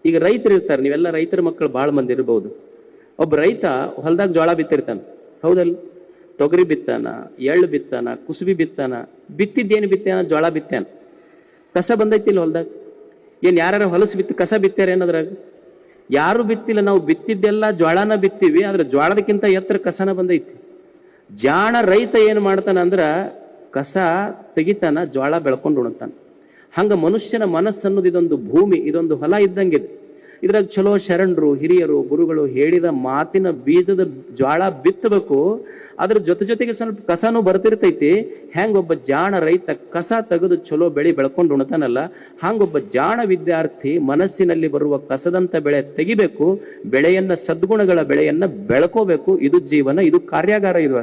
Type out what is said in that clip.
ಈಗ ರೈತರು ಇರ್ತಾರೆ, ನೀವೆಲ್ಲ ರೈತರ ಮಕ್ಕಳು ಬಹಳ ಮಂದಿ ಇರಬಹುದು. ಒಬ್ಬ ರೈತ ಹೊಲದಾಗ ಜೋಳ ಬಿತ್ತಿರ್ತಾನ, ಹೌದಲ್ಲ? ತೊಗರಿ ಬಿತ್ತಾನ, ಎಳ್ಳು ಬಿತ್ತಾನ, ಕುಸುಬಿ ಬಿತ್ತಾನ. ಬಿತ್ತಿದ್ದೇನು ಬಿತ್ತಾನ? ಜೋಳ ಬಿತ್ತಾನ. ಕಸ ಬಂದೈತಿಲ್ಲ ಹೊಲದಾಗ? ಏನ್ ಯಾರು ಹೊಲಸು ಬಿತ್ತಿ ಕಸ ಬಿತ್ತಾರ ಏನದ್ರಾಗ? ಯಾರು ಬಿತ್ತಿಲ್ಲ. ನಾವು ಬಿತ್ತಿದ್ದೆಲ್ಲ ಜ್ವಾಳನ ಬಿತ್ತೀವಿ, ಆದ್ರೆ ಜ್ವಾಳದಕ್ಕಿಂತ ಎತ್ತರ ಕಸನ ಬಂದೈತಿ. ಜಾಣ ರೈತ ಏನ್ ಮಾಡ್ತಾನ ಅಂದ್ರ ಕಸ ತೆಗಿತಾನ, ಜ್ವಾಳ ಬೆಳ್ಕೊಂಡು ಉಣ್ತಾನ. ಹಂಗ ಮನುಷ್ಯನ ಮನಸ್ಸು ಅನ್ನೋದು ಇದೊಂದು ಭೂಮಿ, ಇದೊಂದು ಹೊಲ ಇದ್ದಂಗಿದೆ. ಇದ್ರಾಗ ಚಲೋ ಶರಣರು, ಹಿರಿಯರು, ಗುರುಗಳು ಹೇಳಿದ ಮಾತಿನ ಬೀಜದ ಜ್ವಾಳ ಬಿತ್ತಬೇಕು. ಅದ್ರ ಜೊತೆಗೆ ಸ್ವಲ್ಪ ಕಸನೂ ಬರ್ತಿರ್ತೈತಿ. ಹೆಂಗೊಬ್ಬ ಜಾಣ ರೈತ ಕಸ ತೆಗೆದು ಚಲೋ ಬೆಳೆ ಬೆಳ್ಕೊಂಡು ಉಣ್ತಾನಲ್ಲ, ಹಂಗೊಬ್ಬ ಜಾಣ ವಿದ್ಯಾರ್ಥಿ ಮನಸ್ಸಿನಲ್ಲಿ ಬರುವ ಕಸದಂತ ಬೆಳೆ ತೆಗಿಬೇಕು, ಬೆಳೆಯನ್ನ ಸದ್ಗುಣಗಳ ಬೆಳೆಯನ್ನ ಬೆಳ್ಕೋಬೇಕು. ಇದು ಜೀವನ, ಇದು ಕಾರ್ಯಾಗಾರ. ಇದು